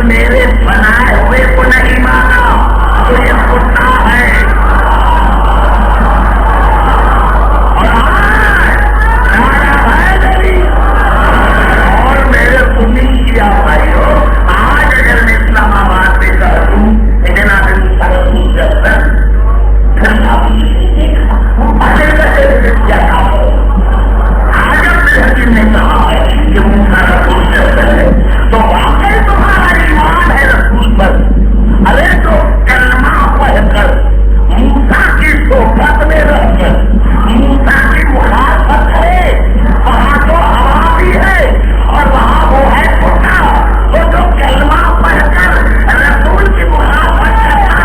اور میرے بنائے ہوئے کو نہیں مانا تو یہ کتا ہے. اور اور میرے سنی کیا بھائیو، آج اگر میں اسلام آباد میں کر دوں لیکن آپ رسول سے اندر پھر آپ نے کہا ہے کہ موسیٰ رسول سے اندر ہے تو واقعی تمہارا ایمان ہے رسول پر. ارے تو کلمہ پڑھ کر موسیٰ کی صحبت میں رہ کر موسیٰ کی مخالفت ہے، وہاں تو ہوا بھی ہے اور وہاں وہ ہے کتا. وہ جو کلمہ پڑھ کر رسول کی مخالفت کرتا ہے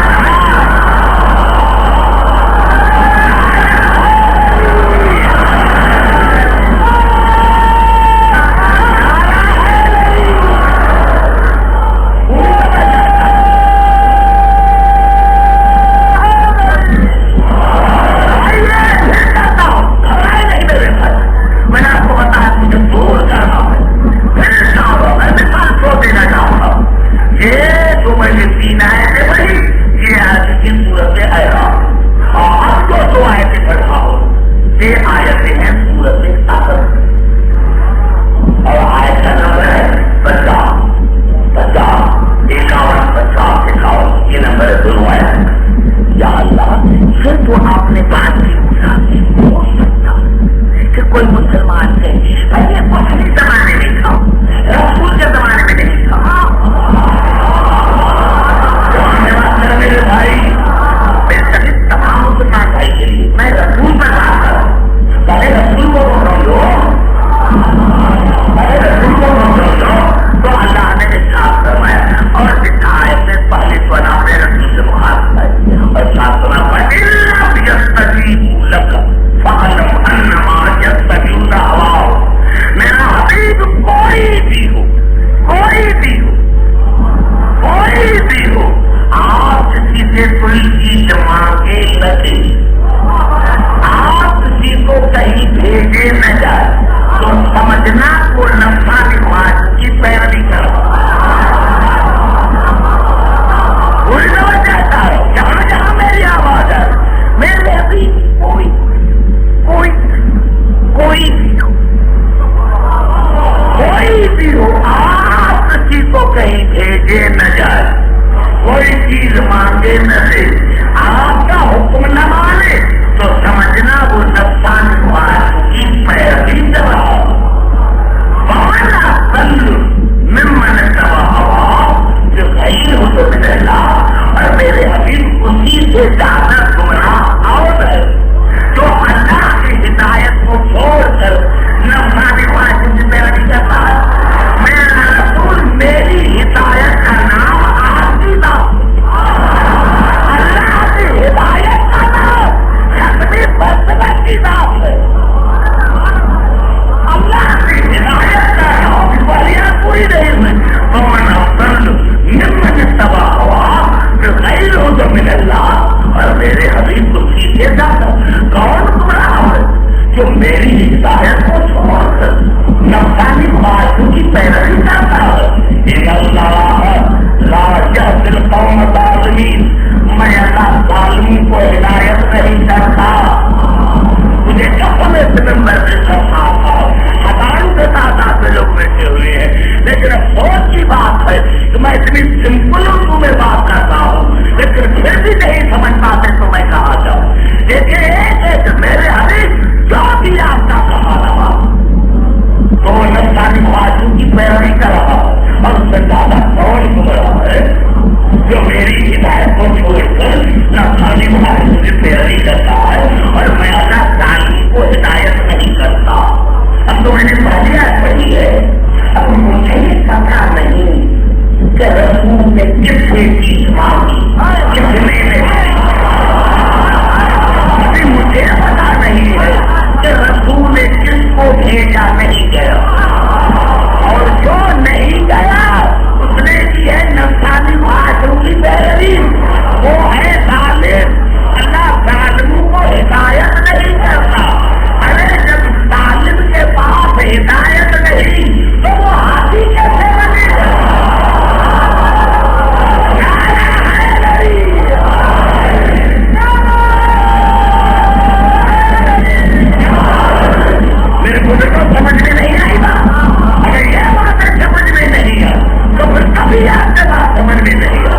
سمجھ میں نہیں آ.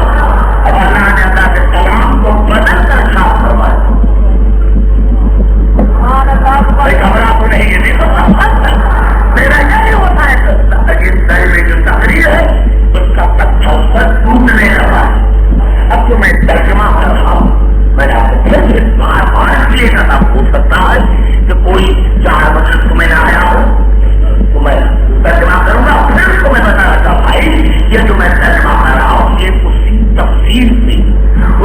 اب اللہ نے اللہ کے کلام کو بدل کر صاف کروایا. گھبرا تو نہیں ہے نہیں تو میرا یہی ہوتا ہے کہ جو تقریر ہے اس کا تسلسل ٹوٹنے لگا. اب جو میں ترجمہ کر رہا ہوں میں نے آپ کو پھر بار بار اس لیے کہا ہو سکتا ہے کہ کوئی 4 بجے تمہیں نہ آیا ہو تو میں ترجمہ کروں گا. پھر اس کو میں بتا رہا تھا بھائی یہ جو میں ترجمہ کر رہا ہوں یہ اسی تفسیر سے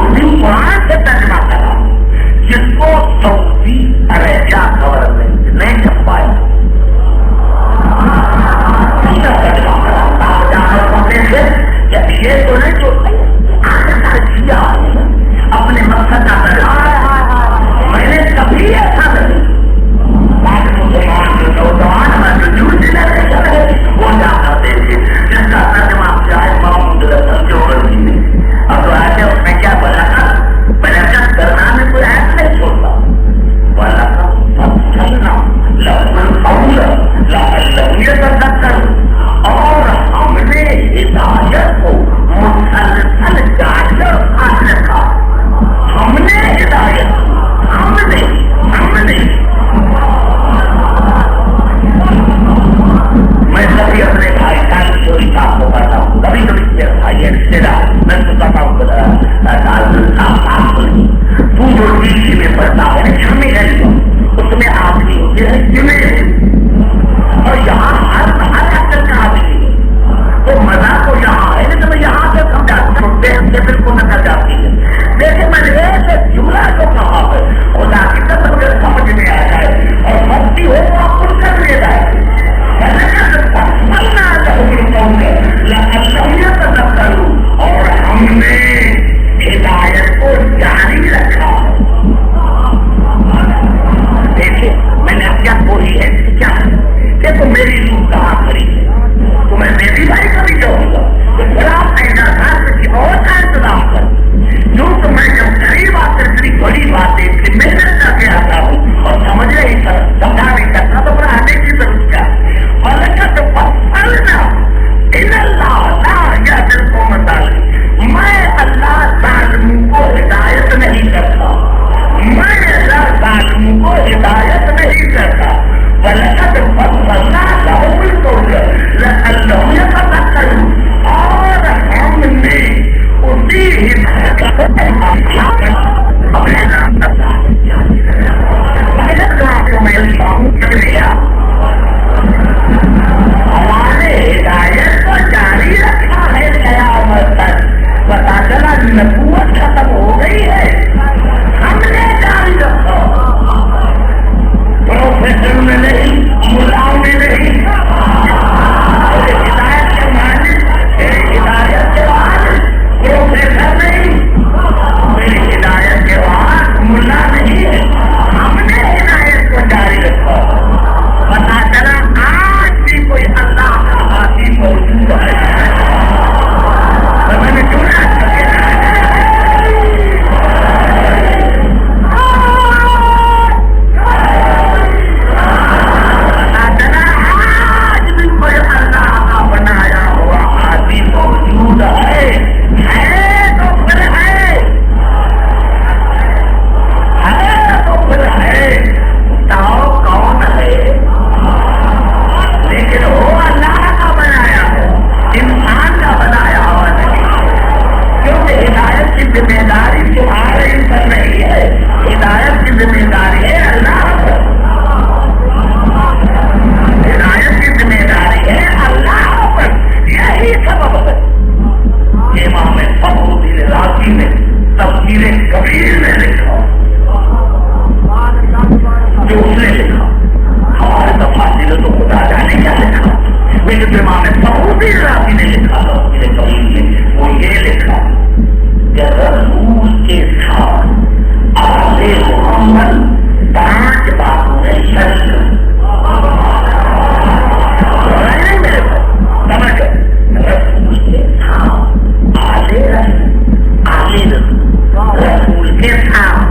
اسی قرآن سے ترجمہ کر رہا ہوں جس کو سعودی عربیہ گورنمنٹ نے چھپایا. یہ تو نہیں جو اپنے مقصد کا کرنا میں نے کبھی ایسا نہیں. مسلمان جو نوجوان میں جو نیو جنریشن ہے وہ جا کر دیکھے جس کا ترجمہ چاہے محمود رسل جو کرتی ہے. اب تو ایسے اس میں کیا بولا تھا برکت کرنا میں کوئی ایپ نہیں چھوڑتا. بولا تھا سب چلنا اور ہم نے ہدایت کو مسلسل جاری رکھا. ہم نے ہدایت ہم نے میں کبھی اپنے بھائی صاحب چوری صاحب کو کرتا ہوں. کبھی کبھی میرے بھائی ہے رشتے دار میں تو کہتا ہوں تو جو ڈی میں پڑھتا ہے ہمیں اس میں آدمی ہوتے ہیں جنہیں اور یہاں ہر عقل کا آدمی ہے. تو مزہ تو یہاں ہے لیکن میں یہاں سے سمجھاتا ہوں بالکل نکل جاتی ہے. لیکن میں نے ایسے جملہ کو کہا ہے خدا کی قسم مجھے سمجھ میں آ جائے اور مستی ہو تو آپ خود کر لے جائے. اور ہم نے ہدایت کو جاری رکھا. دیکھیے میں نے اب کیا بولی ہے کیا دیکھو میری روح کہاں کھڑی ہے تو میں میری بھائی کبھی جاؤں گا تو پھر آپ اعزاز کسی اور کا انتظام کر. جو تو میں جب غریب آ کر اتنی بڑی بات ہے اتنی محنت کر کے آتا ہوں اور سمجھ نہیں سمجھا نہیں سکتا تو پھر آنے کی ضرورت کیا. میں اللہ ظالموں کو ہدایت نہیں کرتا. میں اللہ ظالموں کو ہدایت نہیں کرتا. ولقد فصلنا لهم القول لعلهم يتذكرون. اور ہم نے اسی ہدایت اپنے نام ہمارے ہدایت کو جاری رکھا ہے قیامت تک. پتا چلا نبوت ختم ہو گئی ہے ہم نے جاری رکھا. پروفیسر میں نہیں ملاؤں میں نہیں ہدایت کے مالک ہدایت کے بعد پروفیسر نہیں میری ہدایت کے بعد ملا نہیں ہے. ہم نے ہدایت کو جاری رکھا. پتا چلا آج بھی کوئی اللہ کا حاکم موجود ہے. میں نے سنا رسول کے ساتھ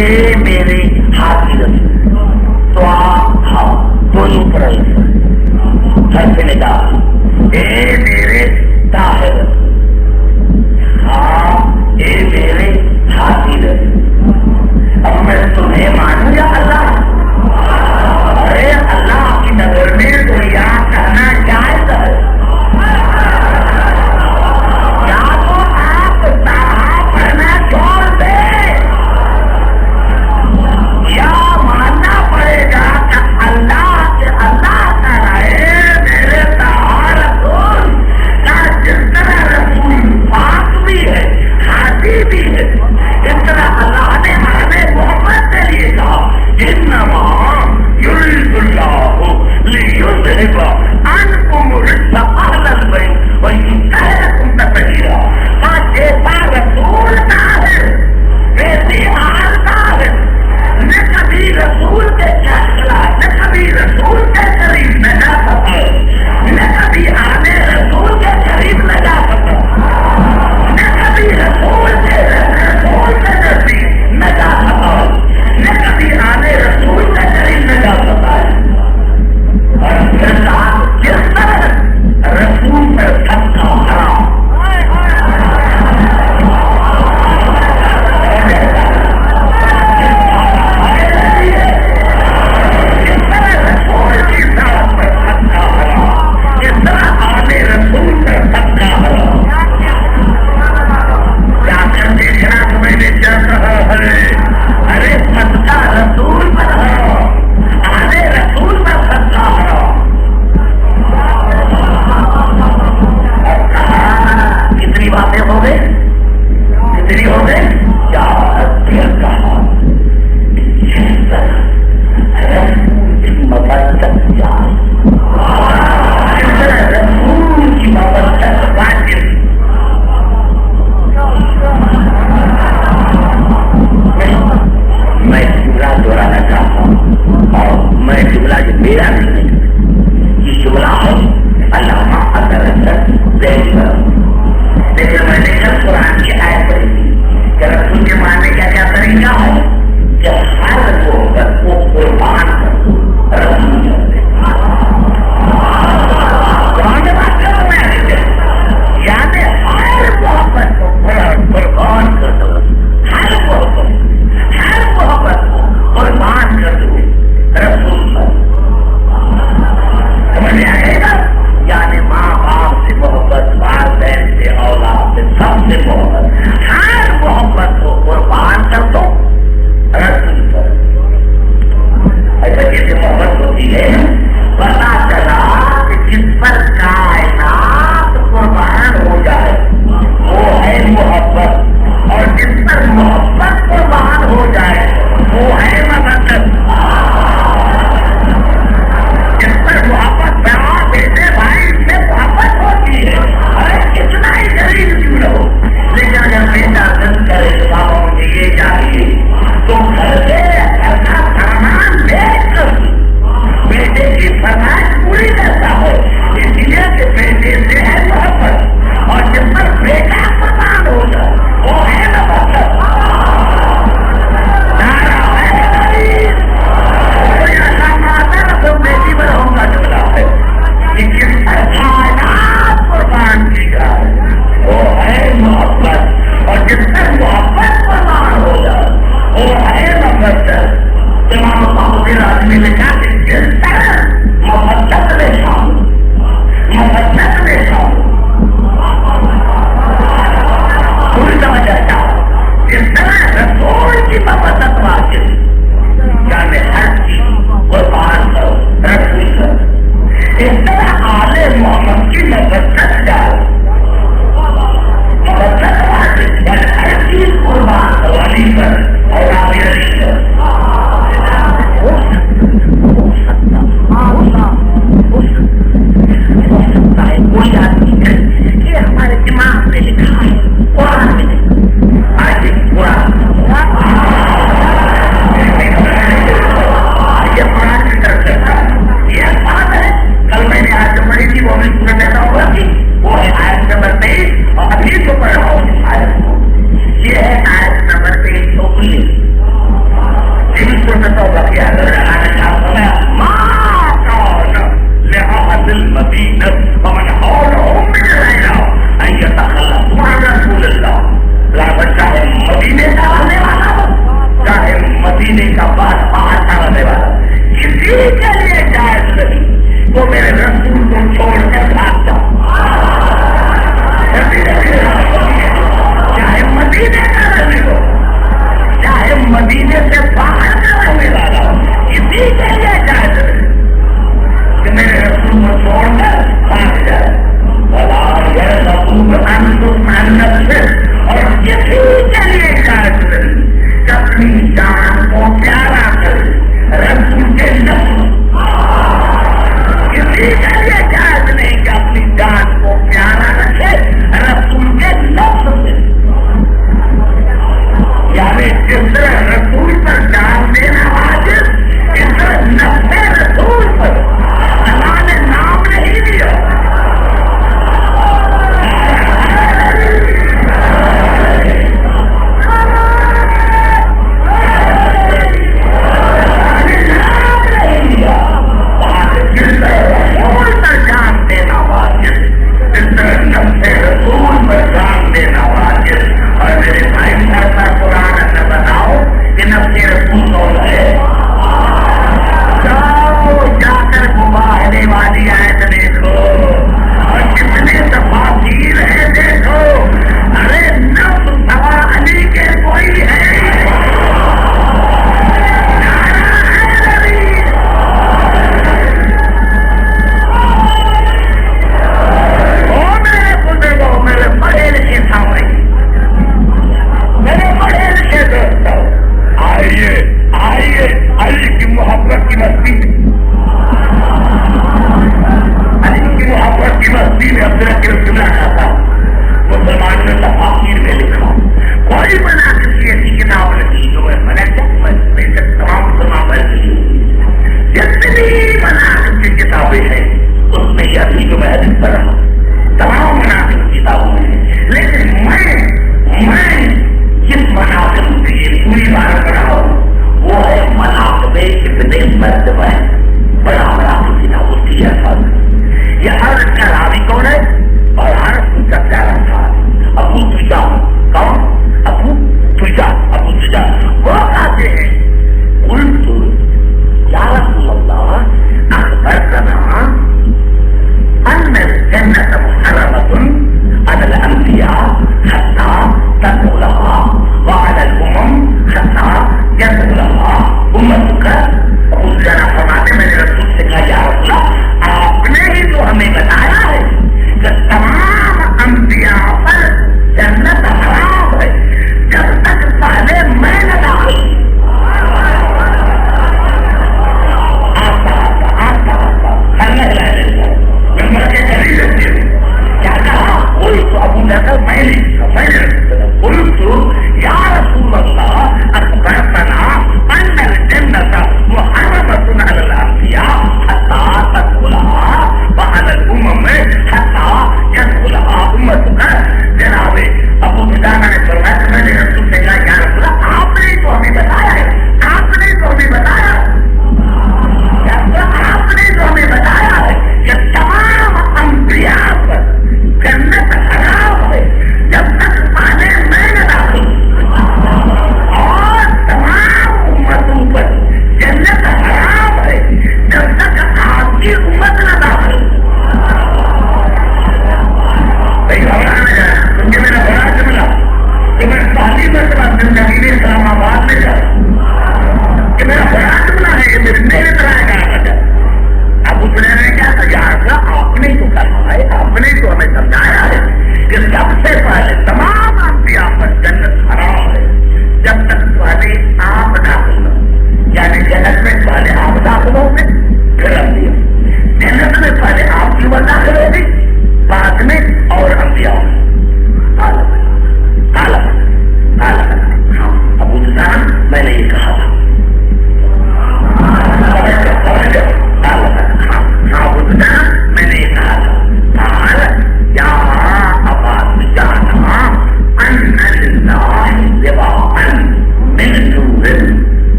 اے میرے ہاتھی رسول تو دونوں پر گھر سے نکال اے میرے طاہر اے میرے ہاتھی رسول اب میں تمہیں مانوں یا اللہ؟ ارے اللہ کی نظر میں تو یہاں کہنا جائز ہے یا تو آپ صاحب پڑھنا چھوڑ دیں یا ماننا پڑے گا کہ اللہ کے اللہ کا رہے میرے صاحب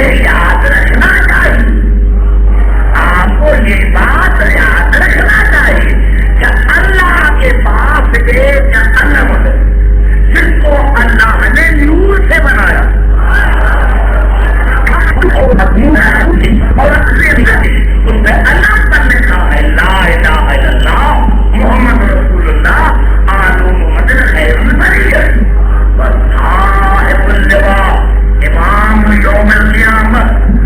یہ یاد رکھنا چاہیے، آپ کو یہ بات یاد رکھنا چاہیے کہ اللہ کے پاس ایک علم ہے جس کو اللہ نے نور سے بنایا اور اس میں اللہ پر لکھا ہے لا الہ الا اللہ محمد رسول اللہ آلو محمد خیر البریت صاحب اللواء امام یوم القیامت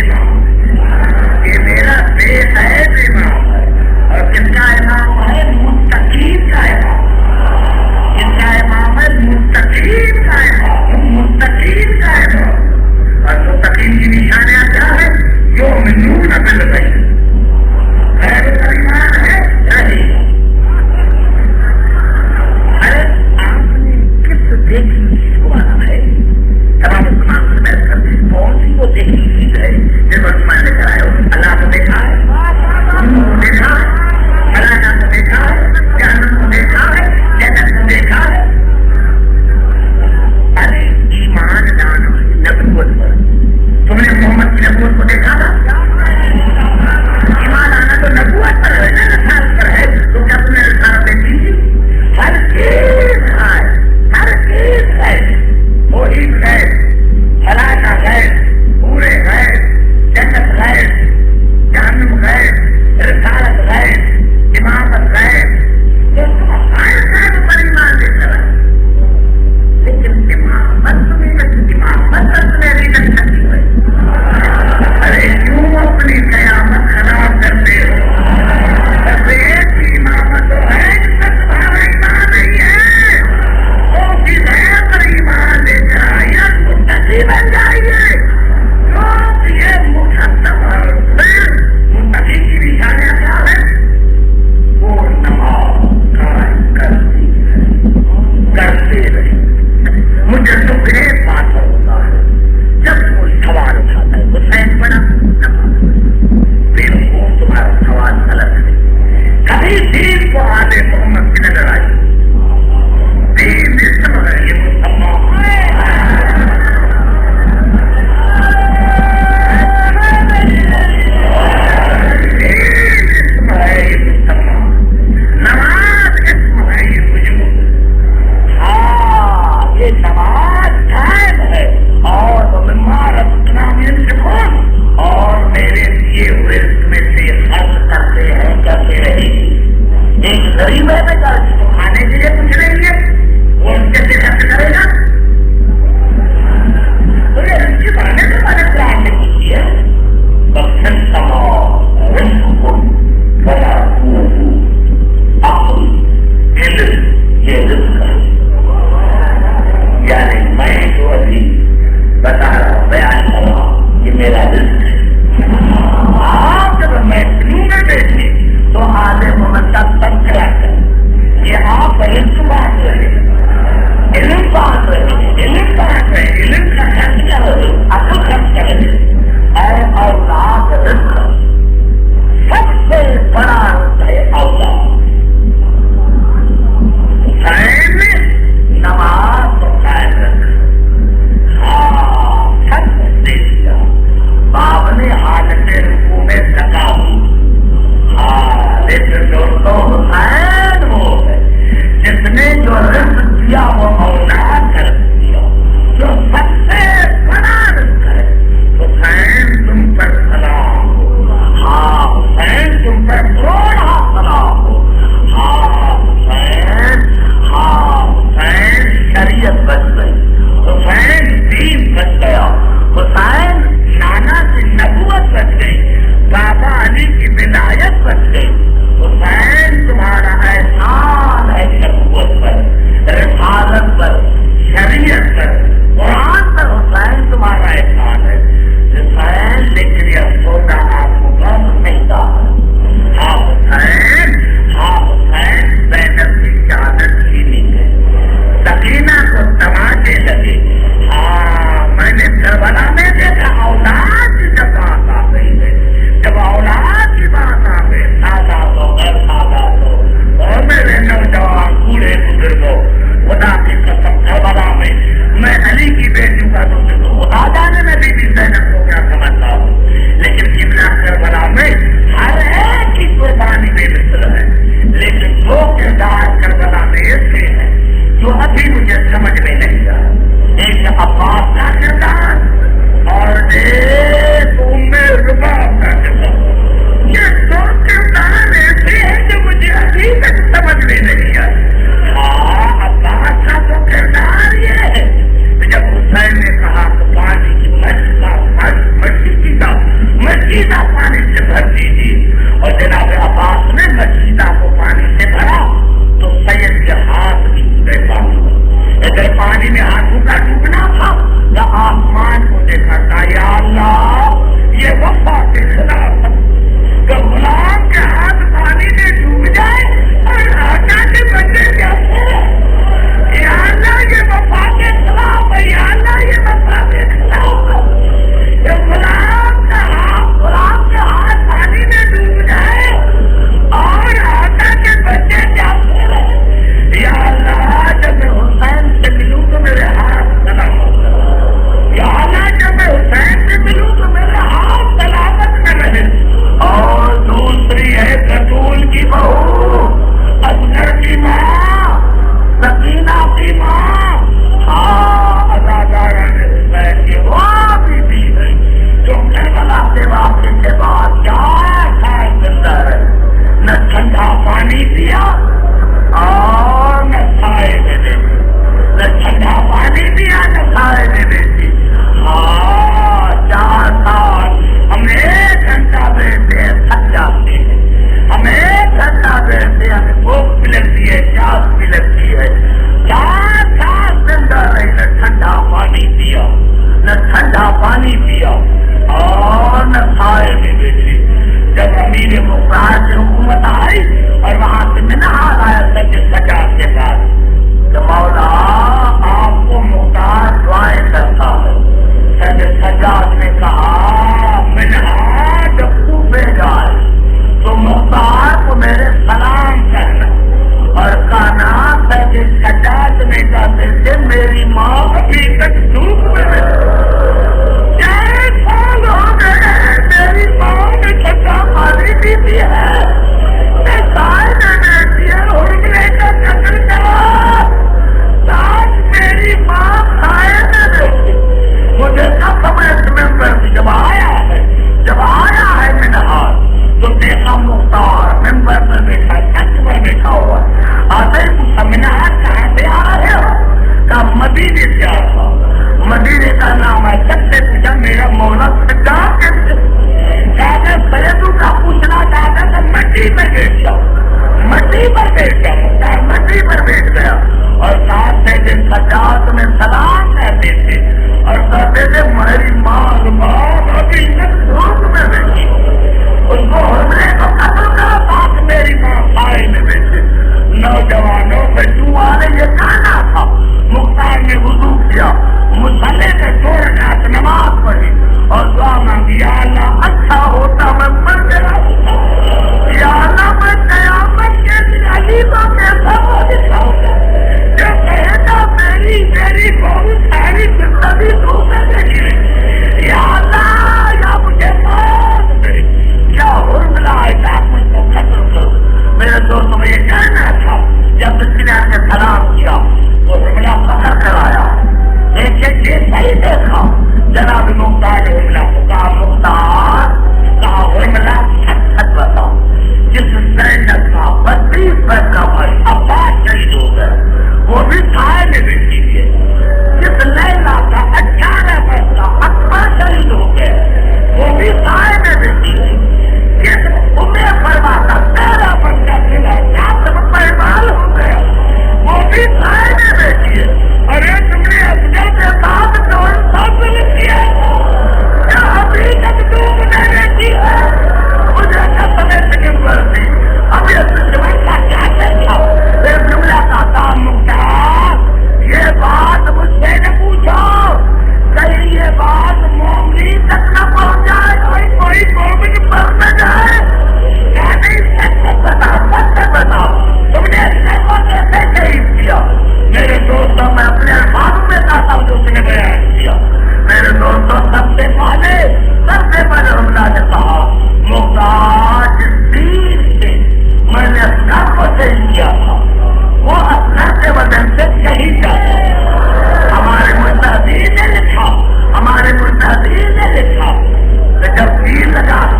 امام ہے، یہ میرا بے عیب امام ہے. اور کس کا امام ہے؟ متقین کا امام. کس کا امام ہے؟ متقین کا امام. متقین کا امام. اور متقین کی نشانیاں کیا ہے؟ جو منون بل گئی خیر ایمان ہے نہیں. ارے آپ نے کس دیکھی چیز کو آنا ہے؟ تمام مسلمان سے محنت کرتے ہیں. کون سی وہ دیکھی چیز ہے جس پر ایمان لے کر آئے ہو؟ اللہ کو دیکھا ہے، دیکھا ہے، اللہ کو دیکھا ہے، جہنم کو دیکھا ہے، جنت کو دیکھا ہے. ارے ایمان لانا ہے نبوت پر. تم نے محمد کی نبوت کو دیکھا تھا؟ ایمان آنا تو نبوت پر ہے نا، رسالت پر ہے. تو کیا تم نے رسالت دیکھی تھی؟ ہر چیز ہے، ہر چیز ہے. وہی ہے فلانا ہے، پورے ہے، جنت ہے، جہنم ہے، رسالت ہے، امامت ہے. تو تم ہر چیز پر ایمان لے کر آئے. لیکن امامت تمہیں ابھی تک سکتی ہے. ارے کیوں اپنی قیامت خراب کرتے ہو؟ بس ایک ہی امامت تو ہے جس پر تمہارا ایمان نہیں ہے. وہ چیز ہے پر ایمان لے کر آئیے، متقی بن جائیے. تو یہ مقدم اور پھر متقی کی نشانیاں کیا ہے؟ وہ نماز قائم کرتی ہے، کرتے رہے. مجھے تو ایک بات ہوتا ہے، جب کوئی سوال اٹھاتا ہے حسین بنا پھر وہ تمہارا سوال غلط ہے. کبھی دین کو آدھے محمد کی نظر آئی. دین اسم ہے، یہ مسلمان دین اسم ہے، یہ مسلمان نماز اسم ہے، یہ وجود. ہاں یہ نماز قائم ہے اور وہ بیمار اپنا من سکون اور میرے دیے ہوئے میں سے خرچ کرتے ہیں، کرتے رہے گی. ایک غریب ہے بیٹا جس کو کھانے کے لیے کچھ نہیں ہے، وہ ان کے لیے خرچ کرے گا. تو یہ ان کی بڑھنے سے پہلے قرآن نے پوچھی ہے بخشن تمام رزق بڑا عقل علم یہ رزق ہے. یعنی میں جو ابھی بتا رہا ہوں، بیان کر رہا ہوں، یہ میرا رزق ہے. آپ جب میں کیوں نہ دیکھیں تو آدھے محمد کا تذکرہ کریں. یہ آپ رزق بانٹ رہے ہیں، علم بانٹ رہے ہیں، علم بانٹ رہے ہیں، علم کا خرچ کر رہے ہیں، عقل خرچ کر رہے ہیں. اے اولاد رزق سب سے بڑا رزق ہے اولاد. حسین نے نماز کو قائم رکھا. ہاں سب دے دیا. باپ نے حالت رکوع میں تکا دی. ہاں لیکن دوستوں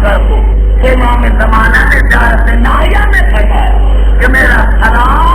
بکر کو امام زمانہ نے زیارت ناہیہ میں فرمایا کہ میرا سلام